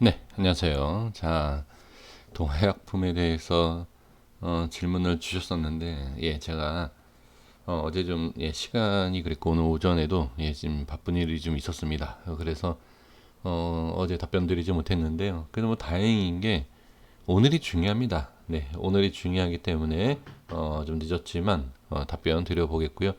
네, 안녕하세요. 자, 동화약품에 대해서 질문을 주셨었는데, 제가 어제 좀 시간이 그랬고 오늘 오전에도 지금 바쁜 일이 좀 있었습니다. 그래서 어제 답변 드리지 못했는데요. 그래도 뭐 다행인 게 오늘이 중요합니다. 네, 오늘이 중요하기 때문에 좀 늦었지만 답변 드려보겠고요.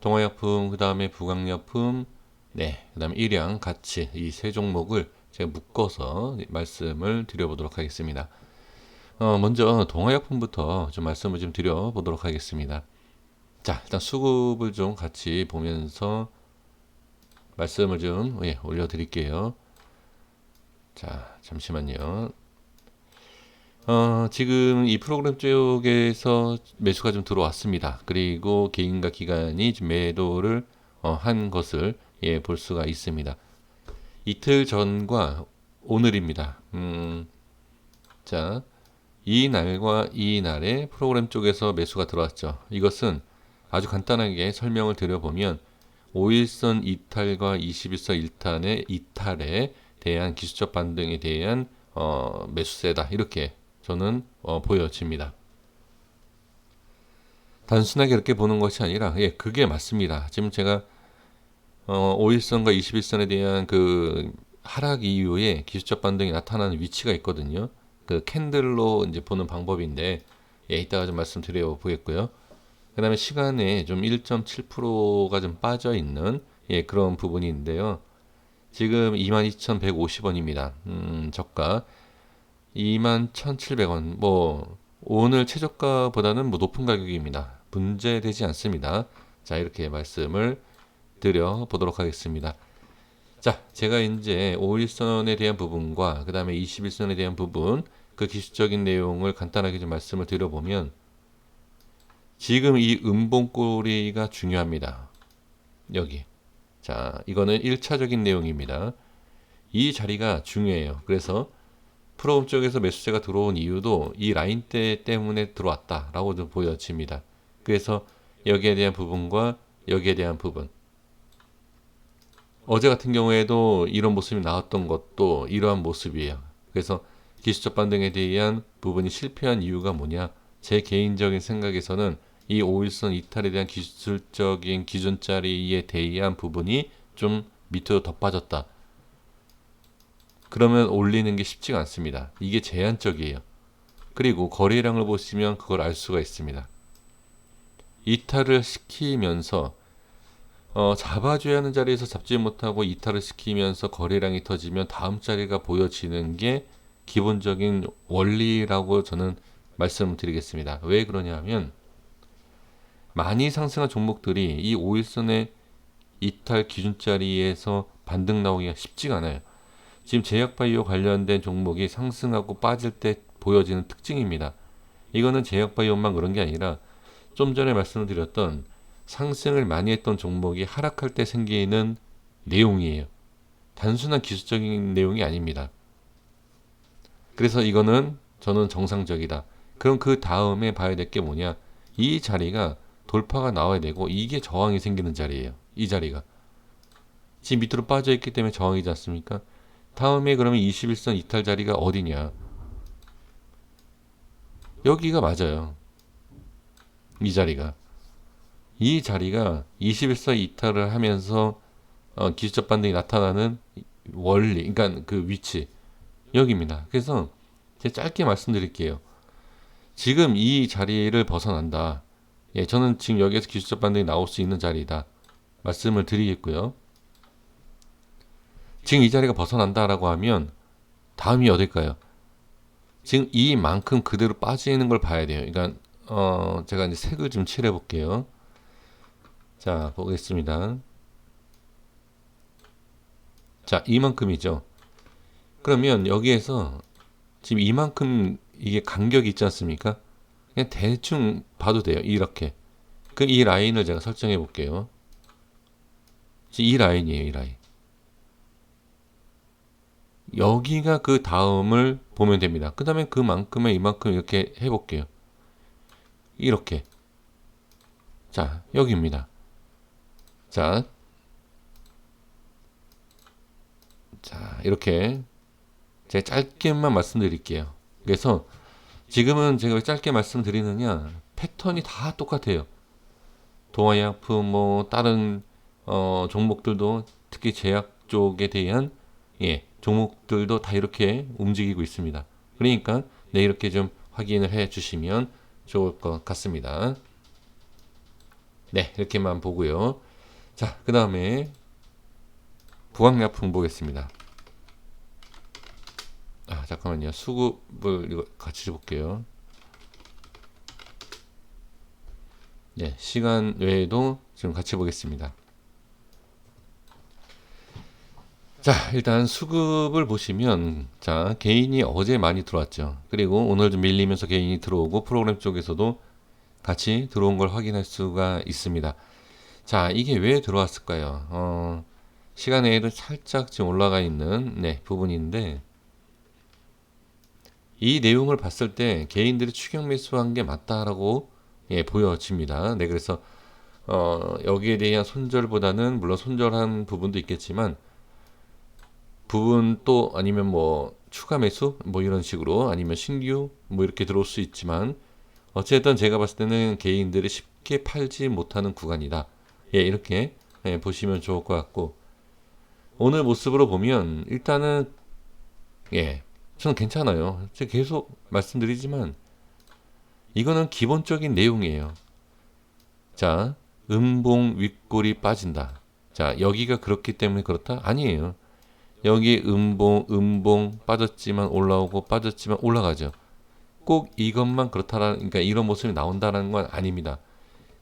동화약품, 그 다음에 부강약품, 네, 그 다음에 일양, 가치 이 세 종목을 제가 묶어서 말씀을 드려보도록 하겠습니다. 먼저 동화약품부터 좀 말씀을 좀 드려보도록 하겠습니다. 자, 일단 수급을 좀 같이 보면서 말씀을 좀 올려드릴게요. 자, 잠시만요. 지금 이 프로그램 쪽에서 매수가 좀 들어왔습니다. 그리고 개인과 기관이 좀 매도를 한 것을 볼 수가 있습니다. 이틀 전과 오늘입니다. 자, 이 날과 이 날에 프로그램 쪽에서 매수가 들어왔죠. 이것은 아주 간단하게 설명을 드려보면 5일선 이탈과 21선 이탈의 이탈에 대한 기술적 반등에 대한 매수세다. 이렇게 저는 보여집니다. 단순하게 이렇게 보는 것이 아니라 그게 맞습니다. 지금 제가 5일선과 21선에 대한 그 하락 이후에 기술적 반등이 나타나는 위치가 있거든요. 그 캔들로 이제 보는 방법인데 이따가 좀 말씀드려 보겠고요. 그 다음에 시간에 좀 1.7%가 좀 빠져 있는 그런 부분인데요. 지금 22,150원입니다. 저가 21,700원. 뭐 오늘 최저가보다는 뭐 높은 가격입니다. 문제되지 않습니다. 자, 이렇게 말씀을 드려 보도록 하겠습니다. 자, 제가 이제 5일선에 대한 부분과 그 다음에 21선에 대한 부분, 그 기술적인 내용을 간단하게 좀 말씀을 드려보면, 지금 이 음봉꼬리가 중요합니다. 여기. 자, 이거는 1차적인 내용입니다. 이 자리가 중요해요. 그래서 프로그램 쪽에서 매수세가 들어온 이유도 이 라인대 때문에 들어왔다라고 좀 보여집니다. 그래서 여기에 대한 부분과 여기에 대한 부분, 어제 같은 경우에도 이런 모습이 나왔던 것도 이러한 모습이에요. 그래서 기술적 반등에 대한 부분이 실패한 이유가 뭐냐? 제 개인적인 생각에서는 이 5일선 이탈에 대한 기술적인 기준자리에 대한 부분이 좀 밑으로 더 빠졌다. 그러면 올리는 게 쉽지가 않습니다. 이게 제한적이에요. 그리고 거래량을 보시면 그걸 알 수가 있습니다. 이탈을 시키면서 잡아줘야 하는 자리에서 잡지 못하고 이탈을 시키면서 거래량이 터지면 다음 자리가 보여지는 게 기본적인 원리라고 저는 말씀드리겠습니다. 왜 그러냐 하면 많이 상승한 종목들이 이 5일선의 이탈 기준자리에서 반등 나오기가 쉽지가 않아요. 지금 제약바이오 관련된 종목이 상승하고 빠질 때 보여지는 특징입니다. 이거는 제약바이오만 그런 게 아니라 좀 전에 말씀드렸던 상승을 많이 했던 종목이 하락할 때 생기는 내용이에요. 단순한 기술적인 내용이 아닙니다. 그래서 이거는 저는 정상적이다. 그럼 그 다음에 봐야 될 게 뭐냐? 이 자리가 돌파가 나와야 되고 이게 저항이 생기는 자리예요. 이 자리가. 지금 밑으로 빠져 있기 때문에 저항이지 않습니까? 다음에 그러면 21선 이탈 자리가 어디냐? 여기가 맞아요. 이 자리가. 이 자리가 21선 이탈을 하면서 기술적 반등이 나타나는 원리, 그러니까 그 위치 여기입니다. 그래서 제가 짧게 말씀드릴게요. 지금 이 자리를 벗어난다. 저는 지금 여기에서 기술적 반등이 나올 수 있는 자리다. 말씀을 드리겠고요. 지금 이 자리가 벗어난다라고 하면 다음이 어딜까요? 지금 이만큼 그대로 빠지는 걸 봐야 돼요. 그러니까 제가 이제 색을 좀 칠해 볼게요. 자, 보겠습니다. 자, 이만큼이죠. 그러면 여기에서 지금 이만큼 이게 간격이 있지 않습니까? 그냥 대충 봐도 돼요. 이렇게. 그 이 라인을 제가 설정해 볼게요. 이 라인이에요, 이 라인. 여기가 그 다음을 보면 됩니다. 그 다음에 그만큼에 이만큼 이렇게 해볼게요. 이렇게. 자, 여기입니다. 자, 자, 이렇게. 제가 짧게만 말씀드릴게요. 그래서 지금은 제가 왜 짧게 말씀드리느냐, 패턴이 다 똑같아요. 동아약품 뭐 다른 종목들도 특히 제약 쪽에 대한 종목들도 다 이렇게 움직이고 있습니다. 그러니까 네, 이렇게 좀 확인을 해 주시면 좋을 것 같습니다. 네, 이렇게만 보고요. 자, 그 다음에 부강약품 보겠습니다. 잠깐만요. 수급을 이거 같이 볼게요. 네, 시간 외에도 지금 같이 보겠습니다. 자, 일단 수급을 보시면, 자, 개인이 어제 많이 들어왔죠. 그리고 오늘 좀 밀리면서 개인이 들어오고 프로그램 쪽에서도 같이 들어온 걸 확인할 수가 있습니다. 자, 이게 왜 들어왔을까요? 시간 외에도 살짝 지금 올라가 있는 부분인데, 이 내용을 봤을 때 개인들이 추격 매수한 게 맞다라고 보여집니다. 네, 그래서 여기에 대한 손절보다는 물론 손절한 부분도 있겠지만 부분 또 아니면 뭐 추가 매수 뭐 이런 식으로 아니면 신규 뭐 이렇게 들어올 수 있지만 어쨌든 제가 봤을 때는 개인들이 쉽게 팔지 못하는 구간이다. 이렇게 보시면 좋을 것 같고 오늘 모습으로 보면 일단은 저는 괜찮아요. 제가 계속 말씀드리지만 이거는 기본적인 내용이에요. 자, 음봉 윗골이 빠진다. 자, 여기가 그렇기 때문에 그렇다? 아니에요. 여기 음봉 빠졌지만 올라오고 빠졌지만 올라가죠. 꼭 이것만 그렇다라는, 그러니까 이런 모습이 나온다는 건 아닙니다.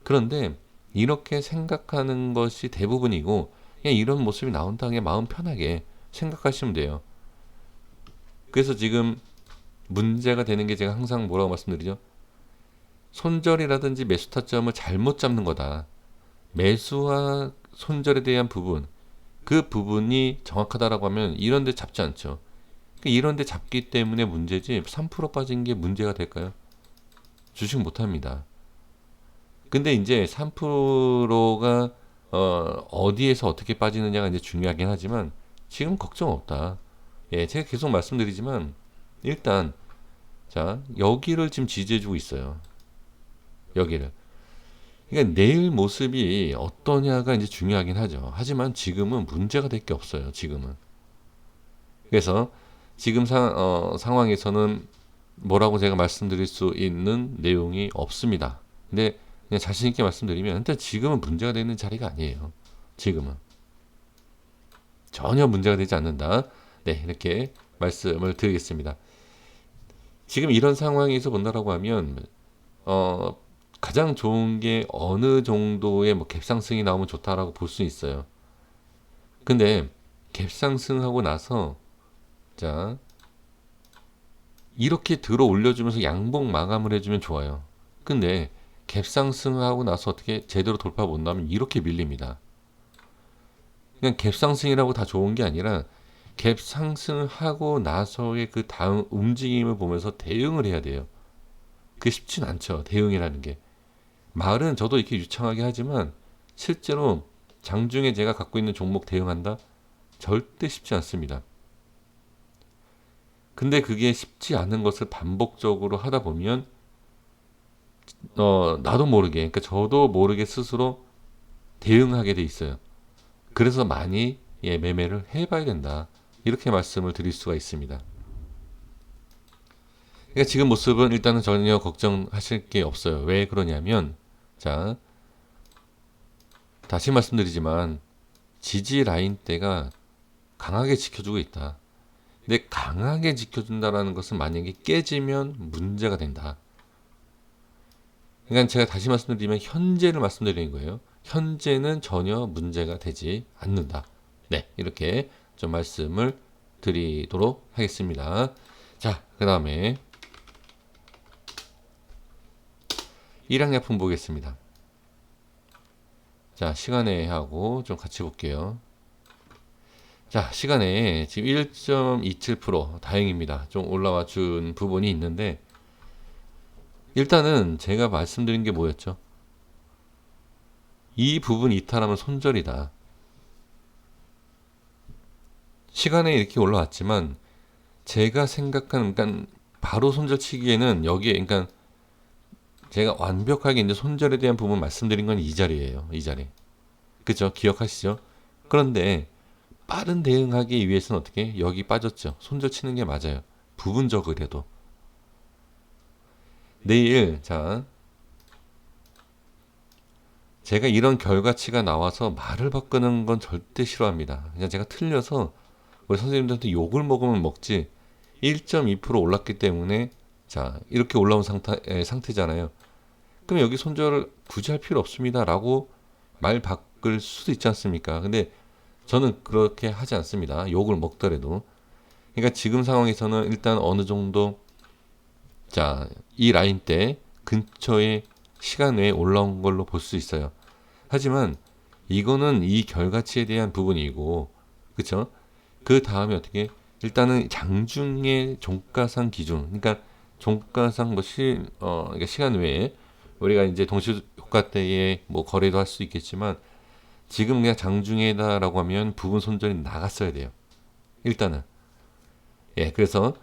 그런데 이렇게 생각하는 것이 대부분이고 그냥 이런 모습이 나온다 그냥 마음 편하게 생각하시면 돼요. 그래서 지금 문제가 되는 게 제가 항상 뭐라고 말씀드리죠? 손절이라든지 매수 타점을 잘못 잡는 거다. 매수와 손절에 대한 부분, 그 부분이 정확하다라고 하면 이런 데 잡지 않죠. 이런 데 잡기 때문에 문제지 3% 빠진 게 문제가 될까요? 주식 못합니다. 근데 이제 3%가 어디에서 어떻게 빠지느냐가 이제 중요하긴 하지만 지금 걱정 없다. 제가 계속 말씀드리지만 일단 자, 여기를 지금 지지해주고 있어요. 여기를. 그러니까 내일 모습이 어떠냐가 이제 중요하긴 하죠. 하지만 지금은 문제가 될 게 없어요. 지금은. 그래서 지금 상황에서는 뭐라고 제가 말씀드릴 수 있는 내용이 없습니다. 근데 그냥 자신 있게 말씀드리면 일단 지금은 문제가 되는 자리가 아니에요. 지금은 전혀 문제가 되지 않는다. 네, 이렇게 말씀을 드리겠습니다. 지금 이런 상황에서 본다라고 하면 가장 좋은 게 어느 정도의 뭐 갭상승이 나오면 좋다라고 볼 수 있어요. 근데 갭상승하고 나서 자 이렇게 들어 올려주면서 양봉 마감을 해주면 좋아요. 근데 갭상승하고 나서 어떻게 제대로 돌파 못 나면 이렇게 밀립니다. 그냥 갭상승이라고 다 좋은 게 아니라 갭상승하고 나서의 그 다음 움직임을 보면서 대응을 해야 돼요. 그게 쉽진 않죠. 대응이라는 게. 말은 저도 이렇게 유창하게 하지만 실제로 장중에 제가 갖고 있는 종목 대응한다? 절대 쉽지 않습니다. 근데 그게 쉽지 않은 것을 반복적으로 하다 보면 나도 모르게, 그러니까 저도 모르게 스스로 대응하게 돼 있어요. 그래서 많이 매매를 해봐야 된다. 이렇게 말씀을 드릴 수가 있습니다. 그러니까 지금 모습은 일단은 전혀 걱정하실 게 없어요. 왜 그러냐면 자 다시 말씀드리지만 지지 라인대가 강하게 지켜주고 있다. 근데 강하게 지켜준다라는 것은 만약에 깨지면 문제가 된다. 그러니까 제가 다시 말씀드리면 현재를 말씀드리는 거예요. 현재는 전혀 문제가 되지 않는다. 네, 이렇게 좀 말씀을 드리도록 하겠습니다. 자, 그 다음에 일양약품 보겠습니다. 자, 시간에 하고 좀 같이 볼게요. 자, 시간에 지금 1.27% 다행입니다. 좀 올라와 준 부분이 있는데 일단은 제가 말씀드린 게 뭐였죠? 이 부분 이탈하면 손절이다. 시간에 이렇게 올라왔지만 제가 생각하는, 그러니까 바로 손절치기에는 여기에, 그러니까 제가 완벽하게 이제 손절에 대한 부분 말씀드린 건 이 자리예요. 이 자리. 그죠? 기억하시죠? 그런데 빠른 대응하기 위해서는 어떻게? 여기 빠졌죠. 손절 치는 게 맞아요. 부분적으로라도. 내일, 자, 제가 이런 결과치가 나와서 말을 바꾸는 건 절대 싫어합니다. 그냥 제가 틀려서 우리 선생님들한테 욕을 먹으면 먹지 1.2% 올랐기 때문에 자, 이렇게 올라온 상태잖아요. 그럼 여기 손절을 굳이 할 필요 없습니다. 라고 말 바꿀 수도 있지 않습니까? 근데 저는 그렇게 하지 않습니다. 욕을 먹더라도. 그러니까 지금 상황에서는 일단 어느 정도 자, 이 라인 때 근처에 시간 내에 올라온 걸로 볼 수 있어요. 하지만 이거는 이 결과치에 대한 부분이고, 그쵸? 그 다음에 어떻게? 일단은 장중의 종가상 기준, 그러니까 종가상 그러니까 시간 외에 우리가 이제 동시 효과 때에 뭐 거래도 할 수 있겠지만 지금 그냥 장중에다라고 하면 부분 손절이 나갔어야 돼요. 일단은. 예, 그래서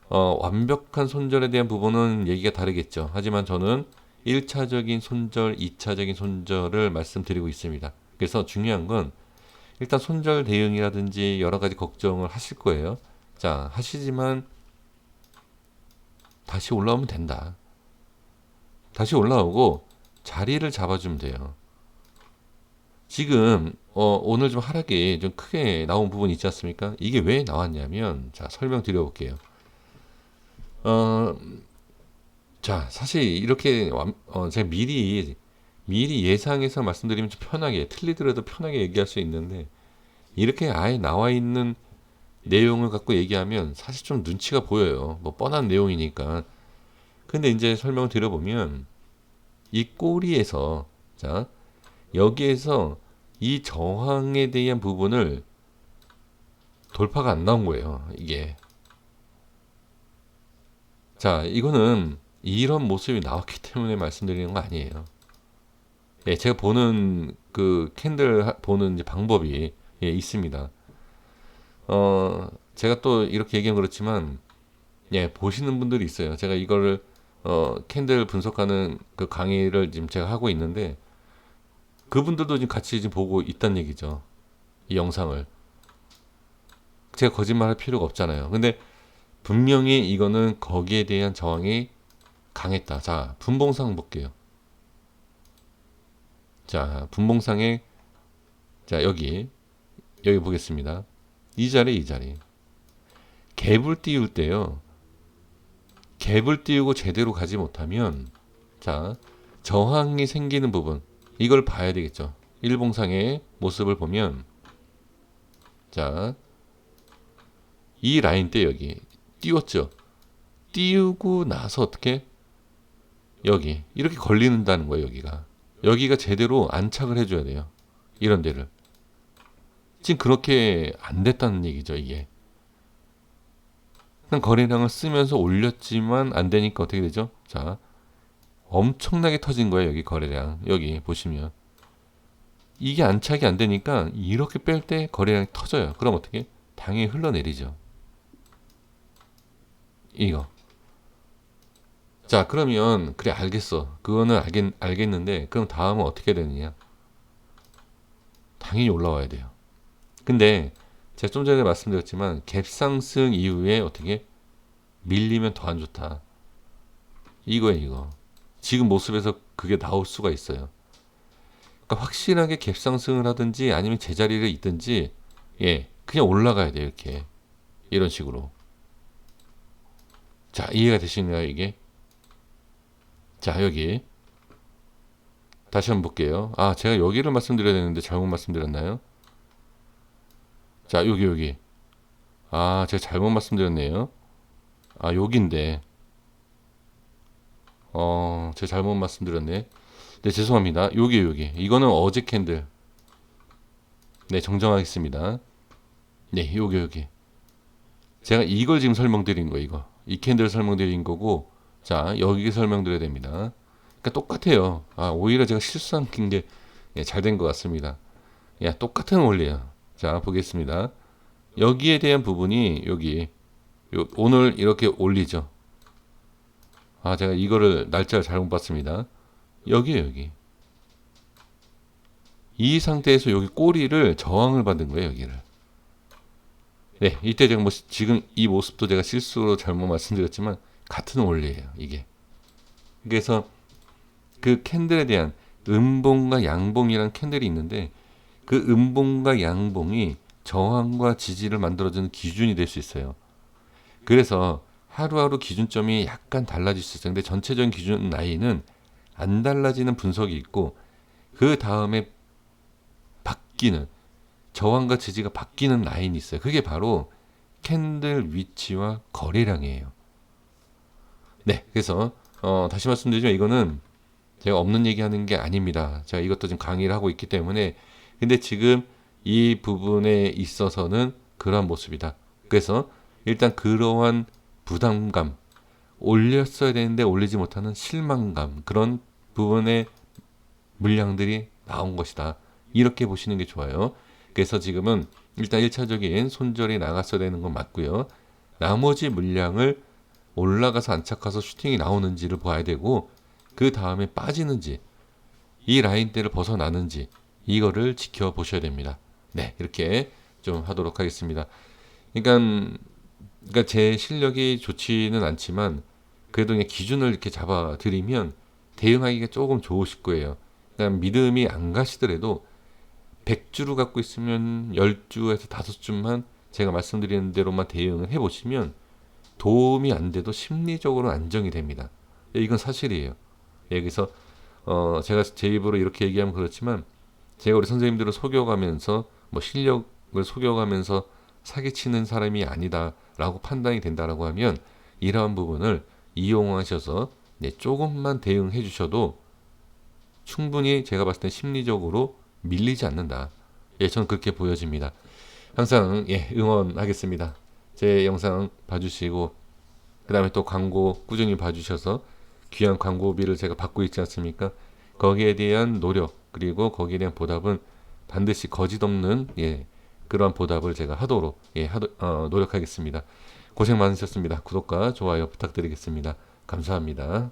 완벽한 손절에 대한 부분은 얘기가 다르겠죠. 하지만 저는 1차적인 손절, 2차적인 손절을 말씀드리고 있습니다. 그래서 중요한 건 일단 손절 대응이라든지 여러 가지 걱정을 하실 거예요. 자, 하시지만 다시 올라오면 된다. 다시 올라오고 자리를 잡아주면 돼요. 지금 오늘 좀 하락이 좀 크게 나온 부분이 있지 않습니까? 이게 왜 나왔냐면 자, 설명드려 볼게요. 어, 자, 사실 이렇게 제가 미리 예상해서 말씀드리면 좀 편하게, 틀리더라도 편하게 얘기할 수 있는데 이렇게 아예 나와 있는 내용을 갖고 얘기하면 사실 좀 눈치가 보여요. 뭐 뻔한 내용이니까. 근데 이제 설명을 드려보면 이 꼬리에서 자, 여기에서 이 저항에 대한 부분을 돌파가 안 나온 거예요. 이게. 자, 이거는 이런 모습이 나왔기 때문에 말씀드리는 거 아니에요. 예, 제가 보는 그 캔들 보는 이제 방법이 예, 있습니다. 제가 또 이렇게 얘기하면 그렇지만 예, 보시는 분들이 있어요. 제가 이거를 캔들 분석하는 그 강의를 지금 제가 하고 있는데 그분들도 지금 같이 지금 보고 있다는 얘기죠. 이 영상을. 제가 거짓말할 필요가 없잖아요. 근데 분명히 이거는 거기에 대한 저항이 강했다. 자, 분봉상 볼게요. 자, 분봉상에 자, 여기 보겠습니다. 이 자리. 갭을 띄울 때요. 갭을 띄우고 제대로 가지 못하면 자, 저항이 생기는 부분 이걸 봐야 되겠죠. 일봉상의 모습을 보면 자, 이 라인 때 여기 띄웠죠. 띄우고 나서 어떻게 여기 이렇게 걸리는다는 거예요. 여기가 제대로 안착을 해줘야 돼요. 이런 데를 지금 그렇게 안 됐다는 얘기죠. 이게 그냥 거래량을 쓰면서 올렸지만 안 되니까 어떻게 되죠? 자, 엄청나게 터진 거예요. 여기 거래량 여기 보시면 이게 안착이 안 되니까 이렇게 뺄 때 거래량이 터져요. 그럼 어떻게? 당연히 흘러내리죠. 이거. 자, 그러면 그래 알겠어. 그거는 알겠는데 그럼 다음은 어떻게 되느냐? 당연히 올라와야 돼요. 근데 제가 좀 전에 말씀드렸지만 갭 상승 이후에 어떻게 밀리면 더 안 좋다. 이거예요, 이거. 지금 모습에서 그게 나올 수가 있어요. 그러니까 확실하게 갭 상승을 하든지 아니면 제자리를 있든지 예, 그냥 올라가야 돼요, 이렇게. 이런 식으로. 자, 이해가 되시나요, 이게? 자, 여기 다시 한번 볼게요. 아, 제가 여기를 말씀드려야 되는데 잘못 말씀드렸나요? 자, 여기. 아, 제가 잘못 말씀드렸네요. 아, 여기인데. 제가 잘못 말씀드렸네. 네, 죄송합니다. 여기. 이거는 어제 캔들. 네, 정정하겠습니다. 네, 여기. 제가 이걸 지금 설명드린 거예요, 이거. 이 캔들 설명드린 거고, 자, 여기 설명드려야 됩니다. 그러니까 똑같아요. 아, 오히려 제가 실수한 게 잘 된 것 같습니다. 똑같은 원리야. 자, 보겠습니다. 여기에 대한 부분이 여기 오늘 이렇게 올리죠. 아, 제가 이거를 날짜를 잘못 봤습니다. 여기에요, 여기. 이 상태에서 여기 꼬리를 저항을 받은 거예요, 여기를. 네, 이때 제가 뭐 지금 이 모습도 제가 실수로 잘못 말씀드렸지만 같은 원리예요, 이게. 그래서 그 캔들에 대한 음봉과 양봉이라는 캔들이 있는데 그 음봉과 양봉이 저항과 지지를 만들어주는 기준이 될 수 있어요. 그래서 하루하루 기준점이 약간 달라질 수 있어요. 근데 전체적인 기준 라인은 안 달라지는 분석이 있고 그 다음에 바뀌는 저항과 지지가 바뀌는 라인이 있어요. 그게 바로 캔들 위치와 거래량이에요. 네, 그래서 다시 말씀드리지만 이거는 제가 없는 얘기하는 게 아닙니다. 제가 이것도 지금 강의를 하고 있기 때문에 근데 지금 이 부분에 있어서는 그러한 모습이다. 그래서 일단 그러한 부담감, 올렸어야 되는데 올리지 못하는 실망감, 그런 부분의 물량들이 나온 것이다. 이렇게 보시는 게 좋아요. 그래서 지금은 일단 1차적인 손절이 나갔어야 되는 건 맞고요. 나머지 물량을 올라가서 안착해서 슈팅이 나오는지를 봐야 되고 그 다음에 빠지는지 이 라인대를 벗어나는지 이거를 지켜보셔야 됩니다. 네, 이렇게 좀 하도록 하겠습니다. 그러니까 제 실력이 좋지는 않지만 그래도 그냥 기준을 이렇게 잡아드리면 대응하기가 조금 좋으실 거예요. 그러니까 믿음이 안 가시더라도 100주를 갖고 있으면 10주에서 5주만 제가 말씀드리는 대로만 대응을 해보시면 도움이 안 돼도 심리적으로 안정이 됩니다. 이건 사실이에요. 여기서 제가 제 입으로 이렇게 얘기하면 그렇지만 제가 우리 선생님들을 속여가면서 뭐 실력을 속여가면서 사기치는 사람이 아니다라고 판단이 된다라고 하면 이러한 부분을 이용하셔서 네, 조금만 대응해 주셔도 충분히 제가 봤을 때 심리적으로 밀리지 않는다. 예, 저는 그렇게 보여집니다. 항상 예, 응원하겠습니다. 제 영상 봐주시고 그 다음에 또 광고 꾸준히 봐주셔서 귀한 광고비를 제가 받고 있지 않습니까? 거기에 대한 노력 그리고 거기에 대한 보답은 반드시 거짓 없는 예, 그러한 보답을 제가 하도록 예, 노력하겠습니다. 고생 많으셨습니다. 구독과 좋아요 부탁드리겠습니다. 감사합니다.